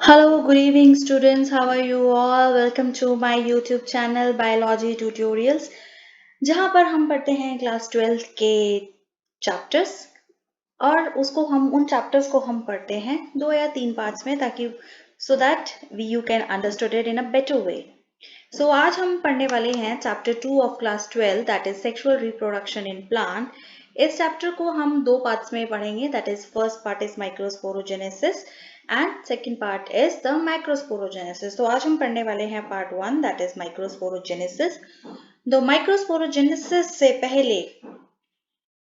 Hello, good evening, students. How are you all? Welcome to my YouTube channel Biology Tutorials, जहाँ पर हम पढ़ते हैं क्लास 12 के चैप्टर्स और उसको हम उन चैप्टर्स को हम पढ़ते हैं 2 या 3 पार्ट्स में ताकि so that you can understand it in a better way. So आज हम पढ़ने वाले हैं chapter 2 of class 12 that is sexual reproduction in plant. इस चैप्टर को हम 2 पार्ट्स में पढ़ेंगे that is first part is microsporogenesis and second part is the microsporogenesis. तो आज हम पढ़ने वाले हैं part 1 that is microsporogenesis. The microsporogenesis से पहले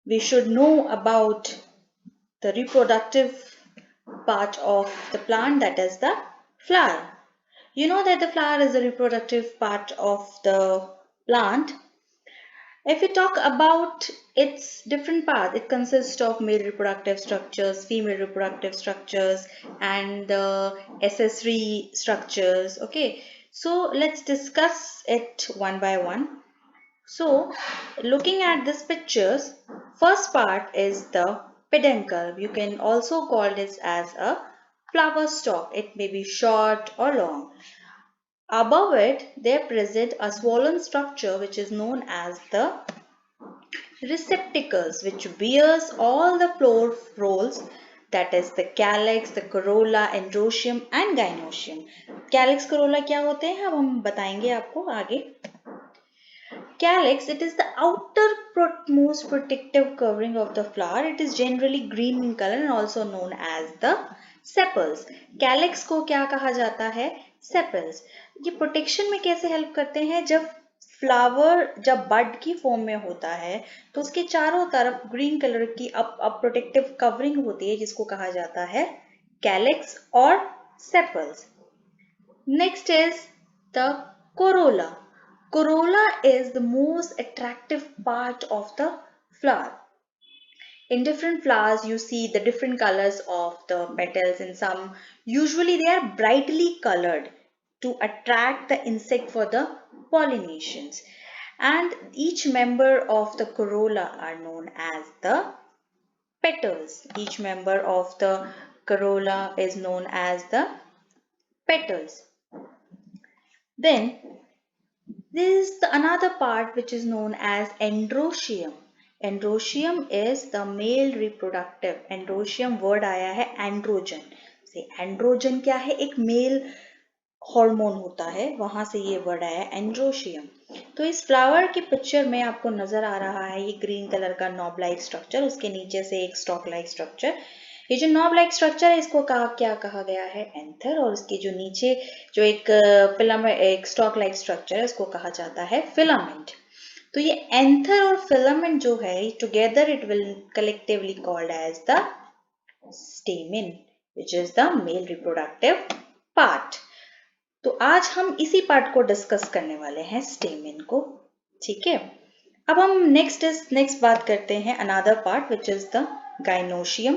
we should know about the reproductive part of the plant that is the flower. You know that the flower is the reproductive part of the plant. If we talk about its different parts, it consists of male reproductive structures, female reproductive structures, and the accessory structures. Okay, so let's discuss it one by one. So, looking at these pictures, first part is the peduncle. You can also call this as a flower stalk. It may be short or long. Above it, there present a swollen structure which is known as the receptacles, which bears all the flower rolls, that is the calyx, the corolla, androecium and gynoecium. Calyx, corolla क्या होते हैं अब हम बताएंगे आपको आगे. Calyx, it is the outermost protective covering of the flower. It is generally green in color and also known as the sepals. Calyx को क्या कहा जाता है? Sepals. ये प्रोटेक्शन में कैसे हेल्प करते हैं? जब बड की फॉर्म में होता है तो उसके चारों तरफ ग्रीन कलर की अब प्रोटेक्टिव कवरिंग होती है जिसको कहा जाता है कैलिक्स और sepals. Next is the Corolla. Corolla is the most attractive part of the flower. In different flowers, you see the different colors of the petals. In some, usually they are brightly colored to attract the insect for the pollinations. And each member of the corolla are known as the petals. Each member of the corolla is known as the petals. Then there is another part which is known as androecium. Androecium is the male reproductive. Androecium word आया है androgen से. Androgen क्या है? एक male hormone होता है, वहां से ये वर्ड आया है androecium. तो इस फ्लावर की पिक्चर में आपको नजर आ रहा है ये ग्रीन कलर का नॉब लाइक स्ट्रक्चर, उसके नीचे से एक स्टॉक लाइक स्ट्रक्चर. ये जो नॉब लाइक स्ट्रक्चर है इसको क्या कहा गया है? एंथर. और उसके जो नीचे जो एक फिलामेंट, एक स्टॉक लाइक स्ट्रक्चर है, उसको कहा जाता है फिलामेंट. तो ये एंथर और फिलामेंट जो है together it will collectively called as the stamen which is the male reproductive part. तो आज हम इसी पार्ट को डिस्कस करने वाले हैं, स्टेमिन को. ठीक है, अब हम नेक्स्ट बात करते हैं another part which is the gynoecium.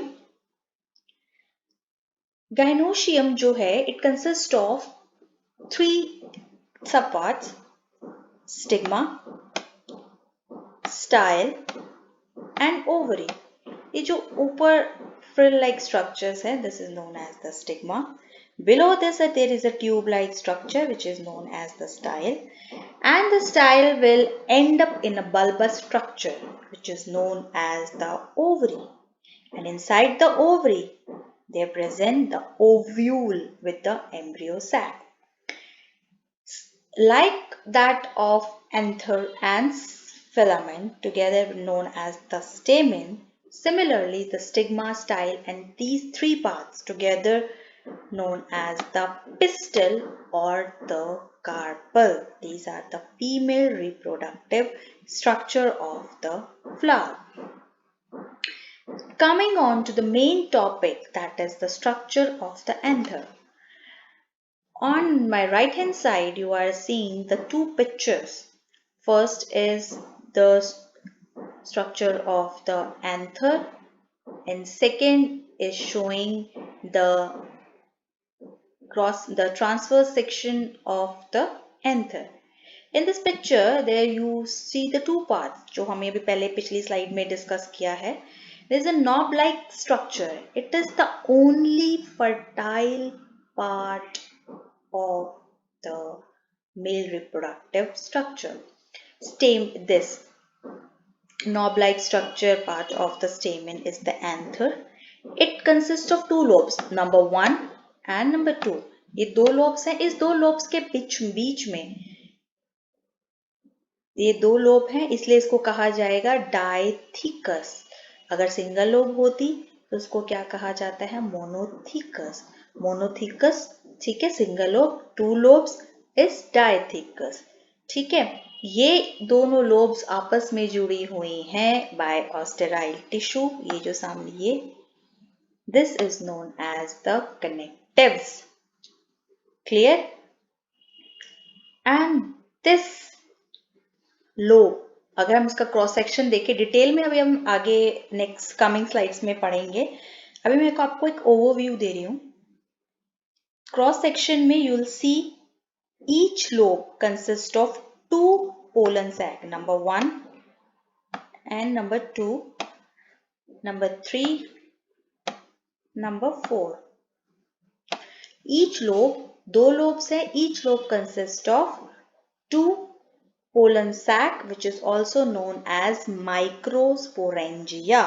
Gynoecium जो है it consist of 3 sub parts: stigma, style and ovary. ये जो ऊपर फ्रिल लाइक स्ट्रक्चर्स है, this is known as the stigma. Below this there is a tube-like structure which is known as the style, and the style will end up in a bulbous structure which is known as the ovary, and inside the ovary they present the ovule with the embryo sac. Like that of anther and filament together known as the stamen, similarly the stigma, style and these 3 parts together known as the pistil or the carpel. These are the female reproductive structure of the flower. Coming on to the main topic, that is the structure of the anther. On my right hand side you are seeing the 2 pictures. First is the structure of the anther and second is showing the transverse section of the anther. In this picture there you see the 2 parts जो हमें अभी पहले पिछली slide में discuss किया है. There is a knob like structure. It is the only fertile part of the male reproductive structure. This knob-like structure part of the stamen is the anther. It consists of two lobes, number 1 and number 2. ये दो lobes हैं. इस दो lobes के बीच में ये दो lobe हैं, इसलिए इसको कहा जाएगा डायथिकस. अगर सिंगल लोब होती तो उसको क्या कहा जाता है? मोनोथिकस. मोनोथिकस, ठीक है, single lobe. Two lobes is dithecous. ठीक है, ये दोनों लोब्स आपस में जुड़ी हुई हैं बाय ऑस्टेराइल टिश्यू. ये जो सामने ये, this is known as the connectives. Clear? And this lobe, अगर हम इसका क्रॉस सेक्शन देखें डिटेल में, अभी हम आगे नेक्स्ट कमिंग स्लाइड्स में पढ़ेंगे. अभी मैं आपको एक ओवरव्यू दे रही हूं. क्रॉस सेक्शन में you will see each lobe consist of two pollen sac, number 1 and number 2, number 3, number 4. Each lobe, दो lobes है. Each lobe consists of two pollen sac, which is also known as microsporangia.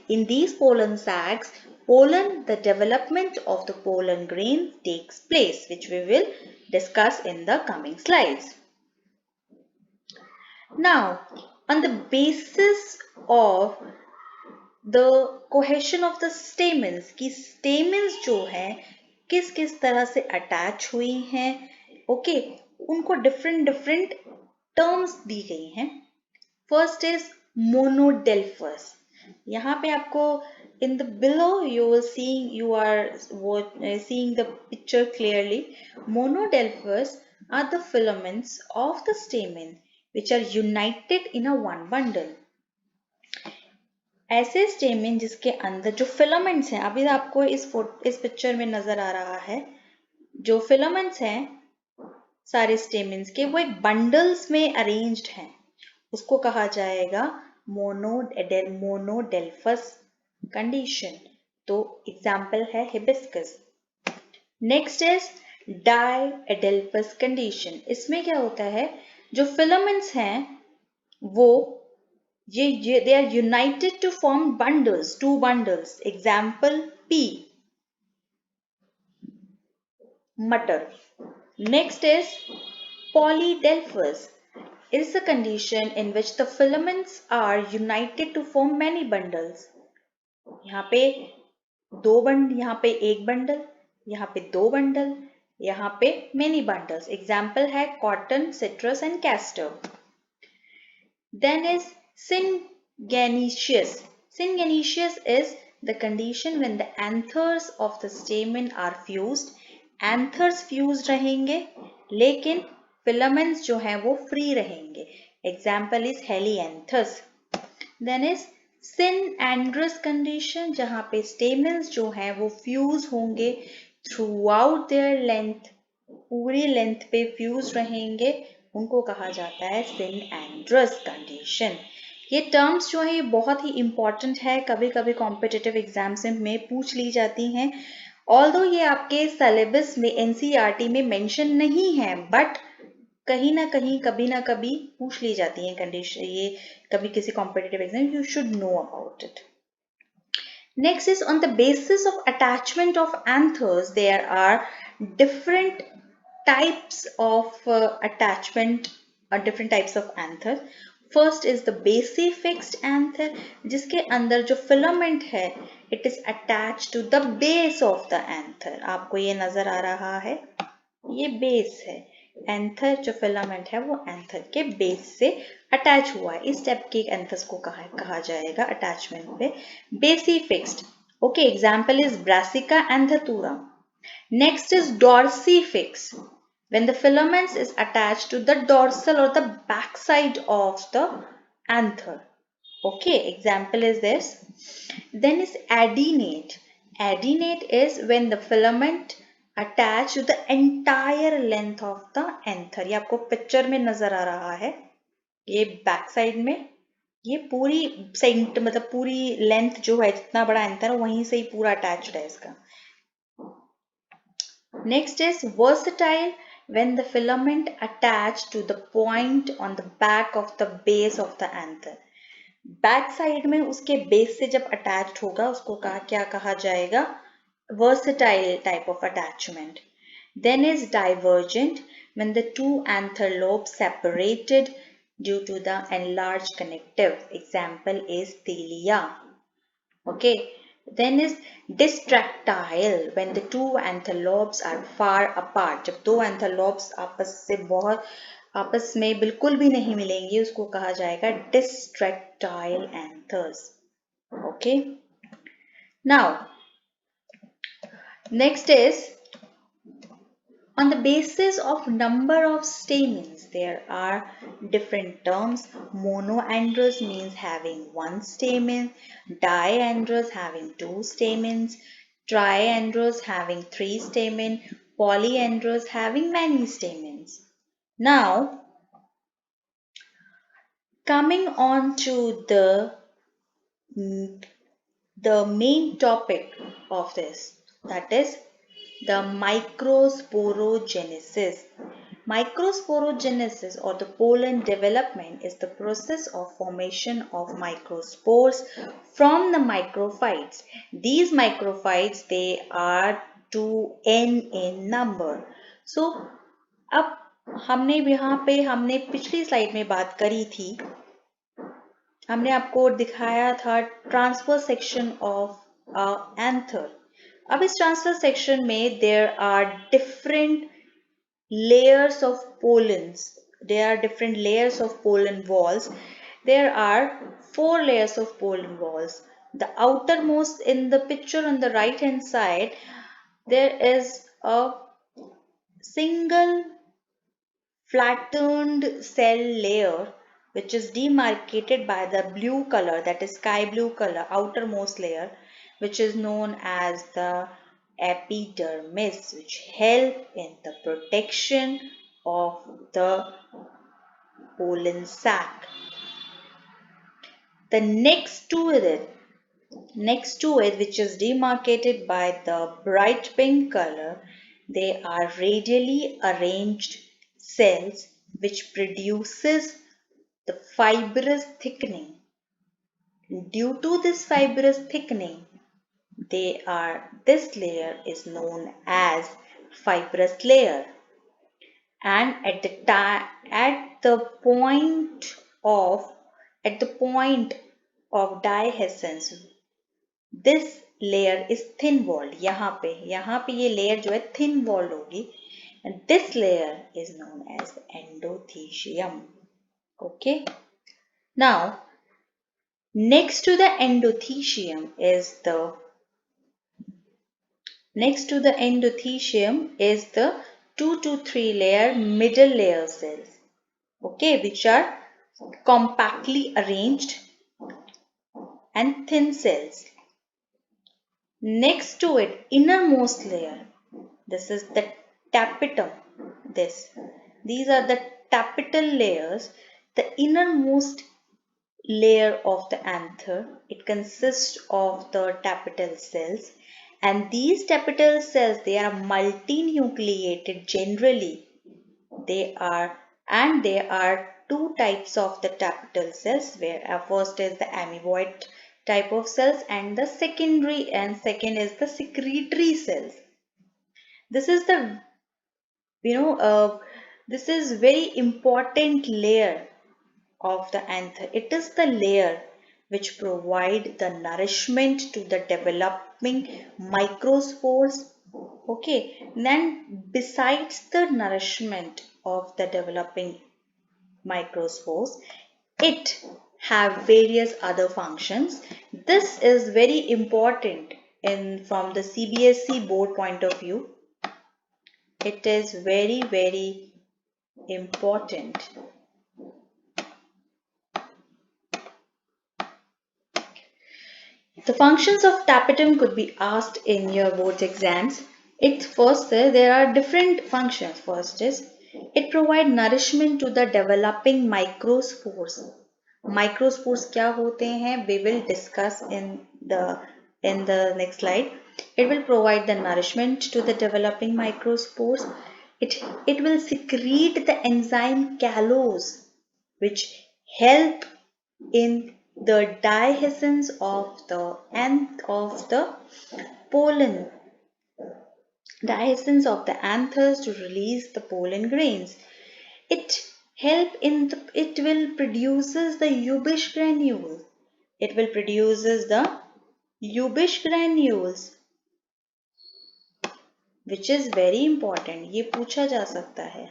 In these pollen sacs, the development of the pollen grain takes place, which we will discuss in the coming slides. Now, on the basis of the cohesion of the stamens, कि stamens जो है किस किस तरह से attach हुई हैं, okay, उनको different terms दी गई हैं. First is monodelphous. यहाँ पे आपको in the below you are seeing the picture clearly. Monodelphous are the filaments of the stamen which are united in a one bundle. ऐसे स्टेमिन जिसके अंदर जो फिलामेंट्स हैं, अभी आपको इस पिक्चर में नजर आ रहा है, जो फिलामेंट्स हैं सारे स्टेमिन्स के, वो एक बंडल्स में अरेंज्ड हैं, उसको कहा जाएगा मोनोडेल्फस कंडीशन. तो एग्जाम्पल है hibiscus. Next is diadelphous condition. इसमें क्या होता है, जो फिलामेंट्स हैं वो they are united to form bundles, two bundles. Example pea, mutter. Next is polydelphous. It is a condition in which the filaments are united to form many bundles. यहाँ पे यहाँ पे एक बंडल, यहाँ पे दो बंडल, यहाँ पे many bundles. Example है cotton, citrus and castor. Then is syngenesious. Syngenesious is the condition when the anthers of the stamen are fused. Anthers fused रहेंगे लेकिन filaments जो हैं वो free रहेंगे. Example is helianthus. Then is synandrous condition, जहाँ पे stamens जो हैं वो fuse होंगे throughout their length, पूरी length पे fuse रहेंगे, उनको कहा जाता है synandrous condition. ये टर्म्स जो है ये बहुत ही इंपॉर्टेंट है, कभी कभी कॉम्पिटिटिव एग्जाम्स में पूछ ली जाती हैं. ऑल्दो ये आपके सिलेबस में एनसीईआरटी में मेंशन नहीं है, बट कहीं ना कहीं कभी ना कभी पूछ ली जाती हैं कंडीशन, ये कभी किसी competitive exam, you should know about it. Next is on the basis of attachment of anthers there are different types of attachment or different types of anther. First is the basifixed anther, जिसके अंदर जो filament है it is attached to the base of the anther. आपको ये नजर आ रहा है, ये base है. anther जो filament है वो anther के base से attach हुआ है. इस टाइप के anthers को कहा जाएगा attachment पे basifixed. Okay, example is Brassica anthoturum. Next is dorsifix, when the filaments is attached to the dorsal or the backside of the anther. Okay, example is this. Then is adenate. Adenate is when the filament attached to the entire length of the anther. ये आपको picture में नजर आ रहा है, ये back side में ये पूरी सेंट मतलब पूरी लेंथ जो है जितना बड़ा एंथर है वहीं से ही पूरा अटैच्ड है इसका. Next is versatile, when the filament attached to the point on the back of the base of the anther. Back side में उसके बेस से जब अटैच्ड होगा उसको क्या कहा जाएगा? Versatile type of attachment. Then is divergent, when the two anther lobes separated due to the enlarged connective. Example is Thalia. Okay. Then is distractile, when the two anther lobes are far apart. जब दो anther lobes आपस में बिल्कुल भी नहीं मिलेंगी उसको कहा जाएगा distractile anthers. Okay. Now, next is on the basis of number of stamens, there are different terms. Monoandrous means having one stamen, diandrous having two stamens, triandrous having three stamens, polyandrous having many stamens. Now, coming on to the main topic of this, that is the microsporogenesis. Microsporogenesis or the pollen development is the process of formation of microspores from the microphytes. These microphytes, they are 2n in number. So, अब हमने पिछली slide में बात करी थी, हमने आपको दिखाया था ट्रांसफर सेक्शन ऑफ एंथर. अब इस ट्रांसफर सेक्शन में there are different layers of pollens. There are different layers of pollen walls. There are 4 layers of pollen walls. The outermost in the picture on the right hand side, there is a single flattened cell layer which is demarcated by the blue color, that is sky blue color, outermost layer, which is known as the epidermis, which help in the protection of the pollen sac. The next to it, which is demarcated by the bright pink color, they are radially arranged cells which produces the fibrous thickening. Due to this fibrous thickening, this layer is known as fibrous layer. And at the point of dehiscence, this layer is thin walled. यहाँ पे ये layer जो है thin walled होगी, and this layer is known as endothecium. Okay. Now, next to the endothecium is the 2 to 3 layer middle layer cells, okay, which are compactly arranged and thin cells. Next to it, innermost layer, this is the tapetum. These are the tapetal layers. The innermost layer of the anther, it consists of the tapetal cells, and these tapetal cells, they are multinucleated generally. There are two types of the tapetal cells, where first is the amoeboid type of cells, and the second is the secretory cells. This is the this is very important layer of the anther. It is the layer which provide the nourishment to the developing microspores. Okay, then besides the nourishment of the developing microspores, it have various other functions. This is very important from the CBSE board point of view. It is very, very important. The functions of tapetum could be asked in your board exams. There are different functions. First is, it provides nourishment to the developing microspores. Microspores क्या होते हैं? We will discuss in the next slide. It will provide the nourishment to the developing microspores. It will secrete the enzyme callose, which help in the dehiscence of the pollen, dehiscence of the anthers to release the pollen grains. It it will produces the Eubish granules. It will produces the Eubish granules, which is very important. ये पूछा जा सकता है.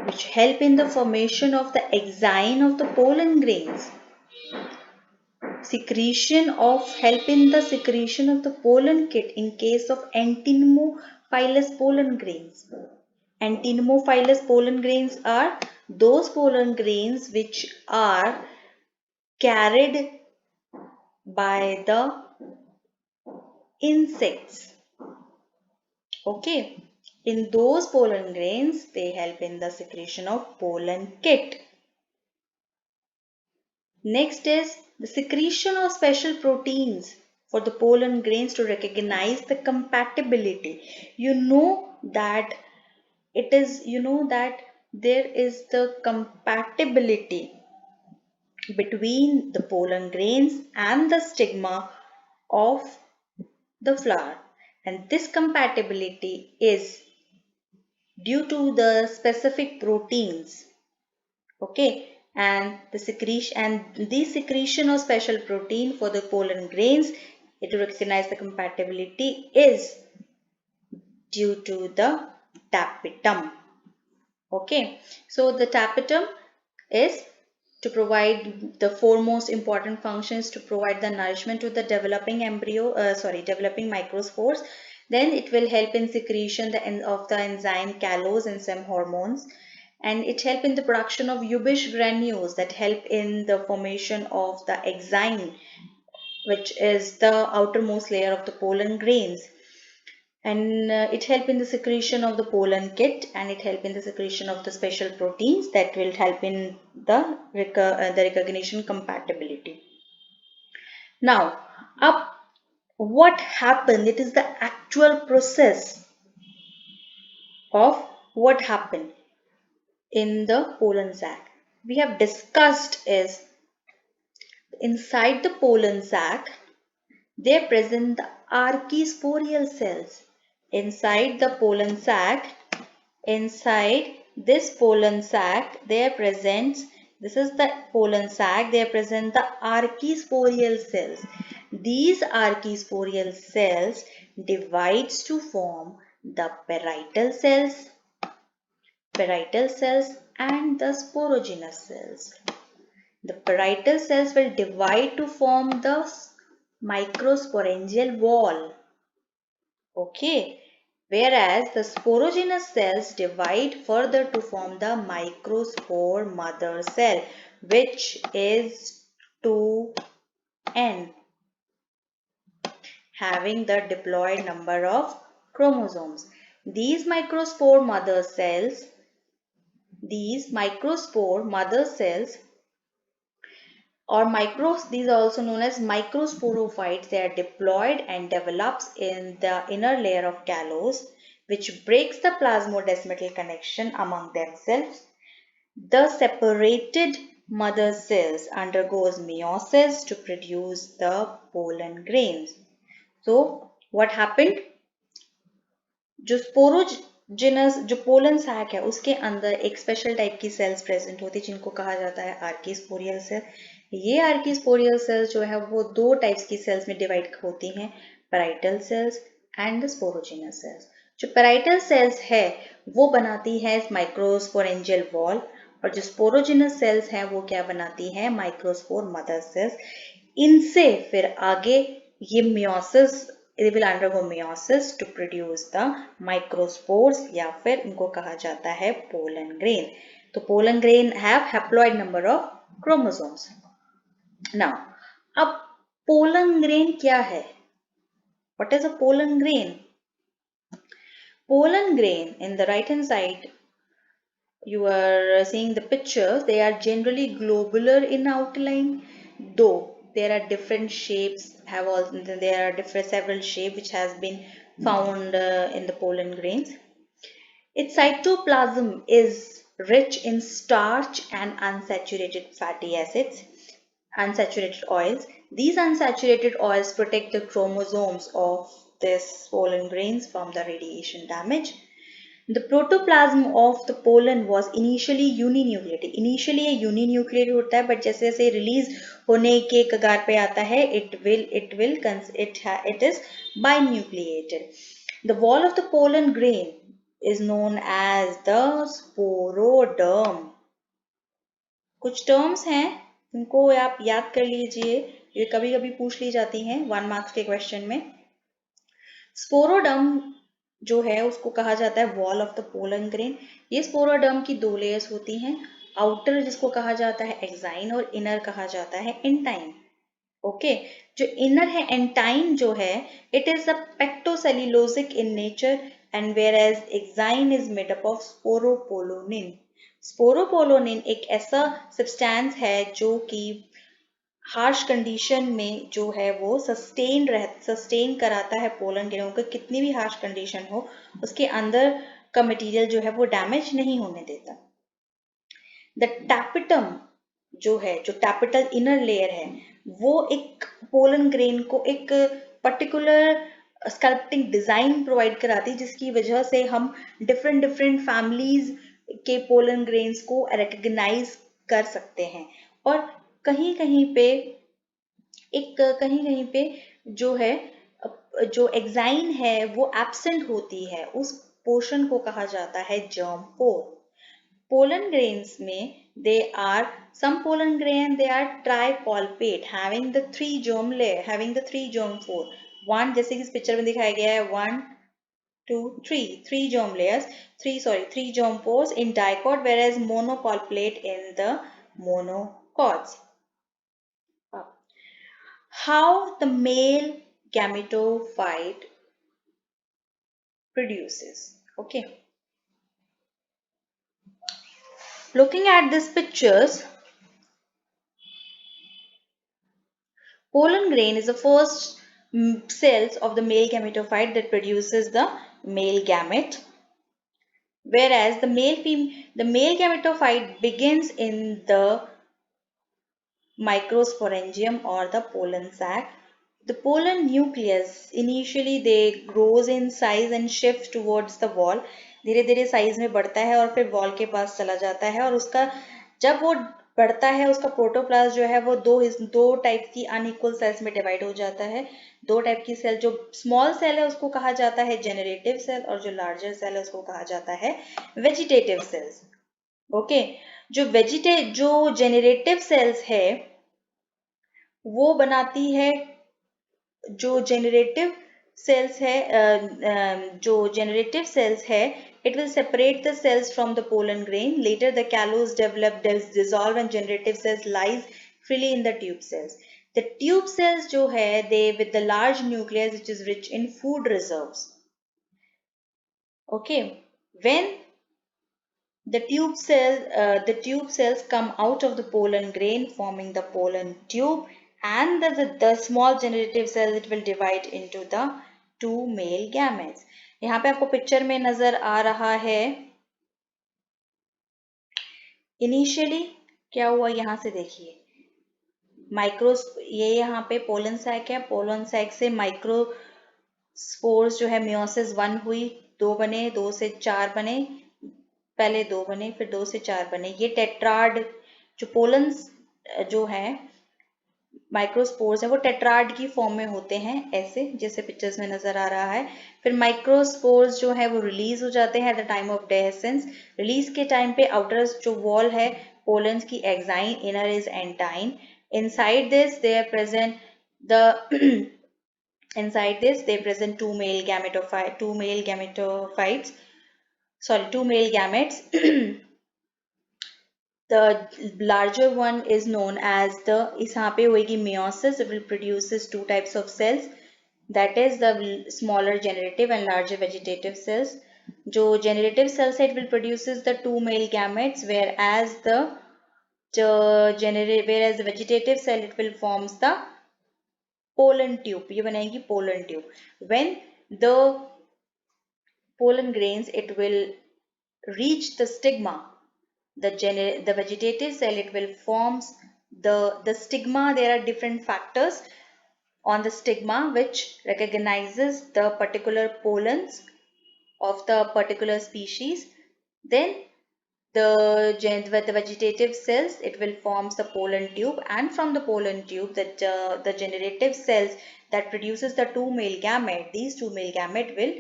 Which help in the formation of the exine of the pollen grains. Help in the secretion of the pollen kit in case of antinemophilous pollen grains. Antinemophilous pollen grains are those pollen grains which are carried by the insects. Okay, in those pollen grains, they help in the secretion of pollen kit. Next is the secretion of special proteins for the pollen grains to recognize the compatibility. You know that there is the compatibility between the pollen grains and the stigma of the flower, and this compatibility is due to the specific proteins. Okay, and the secretion of special protein for the pollen grains, it to recognize the compatibility is due to the tapetum. Okay, so the tapetum is to provide the four most important functions: to provide the nourishment to the developing developing microspores. Then it will help in secretion of the enzyme callose and some hormones, and it help in the production of Eubish granules that help in the formation of the exine, which is the outermost layer of the pollen grains. And it help in the secretion of the pollen kit, and it help in the secretion of the special proteins that will help in the recognition compatibility. Now, what happened? It is the actual process of what happened in the pollen sac. We have discussed is inside the pollen sac, they present the archisporial cells. Inside the pollen sac, inside this pollen sac, there presents, this is the pollen sac, there present the archisporial cells. These archisporial cells divides to form the parietal cells and the sporogenous cells. The parietal cells will divide to form the microsporangial wall. Okay, whereas the sporogenous cells divide further to form the microspore mother cell, which is 2n, having the diploid number of chromosomes. These microspore mother cells these are also known as microsporophytes. They are diploid and develops in the inner layer of callose, which breaks the plasmodesmatal connection among themselves. The separated mother cells undergoes meiosis to produce the pollen grains. So what happened? जो sporogenous जो pollen sac है उसके अंदर एक special type की cells present होती है जिनको कहा जाता है आर्कीस्पोरियल सेल. ये आर्कीस्पोरियल सेल्स जो है वो दो टाइप्स की सेल्स में डिवाइड होती हैं, parietal cells and the sporogenous sales. जो पैराइटल सेल्स है वो बनाती है माइक्रोस्पोरेंजियल वॉल, और जो स्पोरोजिनस सेल्स हैं वो क्या बनाती है? Microspore mother cells. इनसे फिर आगे ये meiosis, they will undergo meiosis to produce the microspores, या फिर इनको कहा जाता है pollen grain. तो pollen grain have haploid number of chromosomes. Now, अब pollen grain क्या है? What is a pollen grain? Pollen grain, in the right hand side, you are seeing the pictures. They are generally globular in outline, though there are different shapes, there are different several shapes which has been found in the pollen grains. Its cytoplasm is rich in starch and unsaturated fatty acids, unsaturated oils. These unsaturated oils protect the chromosomes of this pollen grains from the radiation damage. The protoplasm of the pollen was initially uninucleated. Initially ये uninucleated होता है, but जैसे जैसे release होने के कगार पे आता है, it is binucleated. The wall of the pollen grain is known as the sporoderm. कुछ टर्म्स हैं, उनको आप याद कर लीजिए, ये कभी कभी पूछ ली जाती हैं 1 मार्क्स के क्वेश्चन में. स्पोरोडर्म जो है उसको कहा जाता है wall of the pollen grain. ये स्पोरोडर्म की 2 लेयर्स होती हैं, आउटर जिसको कहा जाता है एक्साइन और इनर कहा जाता है एंटाइन. ओके, जो इनर है एंटाइन जो है, it is a pectocellulosic in nature and whereas exine is made up of sporopollenin. Sporopollenin एक ऐसा सब्सटेंस है जो कि हार्श कंडीशन में जो है वो सस्टेन कराता है पोलन ग्रेन को. कितनी भी हार्श कंडीशन हो, उसके अंदर का मटेरियल जो है वो डैमेज नहीं होने देता. द टैपिटम जो है, जो टैपिटल इनर लेयर है, वो एक पोलन ग्रेन को एक पर्टिकुलर स्कल्पटिंग डिजाइन प्रोवाइड कराती है, जिसकी वजह से हम डिफरेंट फैमिलीज के पोलन ग्रेन्स को रिकग्नाइज कर सकते हैं. और कहीं कहीं पे जो है, जो एक्साइन है वो एब्सेंट होती है, उस पोर्शन को कहा जाता है जर्म पोर. पोलन ग्रेन्स में some pollen grain they are tripalpate having the 3 germ layer, having the 3 germ pore. One जैसे कि इस पिक्चर में दिखाया गया है 1 2 3 germ layers, 3 germ pores in dicot, whereas monopalpate in the monocots. How the male gametophyte produces. Okay, looking at these pictures, pollen grain is the first cells of the male gametophyte that produces the male gamete, whereas the male gametophyte begins in the microsporangium or the pollen sac. The pollen nucleus initially they grows in size and shifts towards the wall. धीरे धीरे size में बढ़ता है और फिर wall के पास चला जाता है, और उसका जब वो बढ़ता है उसका प्रोटोप्लास्ट जो है वो दो टाइप की अनइक्वल सेल्स में डिवाइड हो जाता है. 2 टाइप की सेल, जो स्मॉल सेल है उसको कहा जाता है जेनरेटिव सेल, और जो लार्जर सेल है उसको कहा जाता है वेजिटेटिव सेल्स. ओके, जो जेनरेटिव सेल्स है वो बनाती है, जो जेनरेटिव सेल्स है, it will separate the cells from the pollen grain. Later the callus dissolve and generative cells lies freely in the tube cells. The tube cells जो है, they with the large nucleus which is rich in food reserves. Okay, when the tube cells come out of the pollen grain forming the pollen tube, and the small generative cells it will divide into the 2 male gametes. यहाँ पे आपको picture में नजर आ रहा है, initially क्या हुआ, यहाँ से देखिए ये यहाँ पे पोलन सैक है, पोलन सैक से माइक्रो स्पोर्स जो है मियोसिस 1 हुई, 2 बने, 2 से 4 बने, पहले 2 बने फिर 2 से 4 बने. ये टेट्राड जो पोलन जो है माइक्रोस्पोर्स है वो टेट्राड की फॉर्म में होते हैं, ऐसे जैसे पिक्चर्स में नजर आ रहा है. फिर माइक्रोस्पोर्स जो है वो रिलीज हो जाते हैं at the time of dehiscence. Release के टाइम पे आउटर जो वॉल है पोलन्स की exine, inner is intine. Inside this they present two male gametes. The larger one is known as the, यहाँ पे होगी meiosis. It will produces 2 types of cells, that is the smaller generative and larger vegetative cells. जो generative cell set will produces the 2 male gametes, whereas the generate, whereas the vegetative cell, it will forms the pollen tube. ये बनाएगी pollen tube. When the pollen grains, it will reach the stigma, the vegetative cell, it will forms the stigma. There are different factors on the stigma which recognizes the particular pollens of the particular species. Then with the vegetative cells, it will forms the pollen tube, and from the pollen tube, the generative cells that produces the two male gamete, these two male gamete will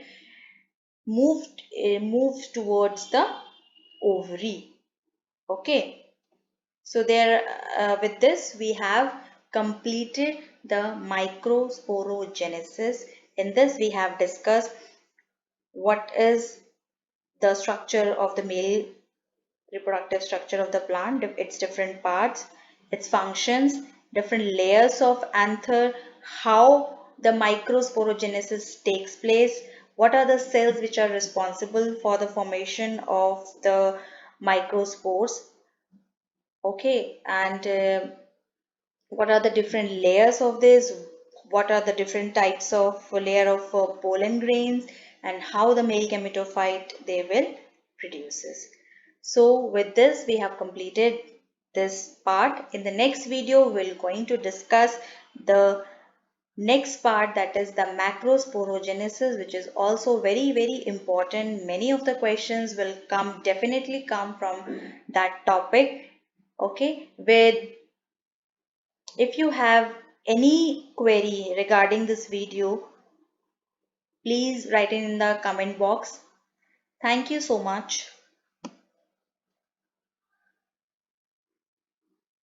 move towards the ovary. Okay, so there with this we have completed the microsporogenesis. In this we have discussed what is the structure of the male reproductive structure of the plant, its different parts, its functions, different layers of anther, how the microsporogenesis takes place, what are the cells which are responsible for the formation of the microspores. Okay, and what are the different layers of this, what are the different types of layer of pollen grains, and how the male gametophyte they will produces. So with this we have completed this part. In the next video we're going to discuss the next part, that is the macrosporogenesis, which is also very important. Many of the questions will definitely come from that topic. Okay, with if you have any query regarding this video, please write it in the comment box. Thank you so much.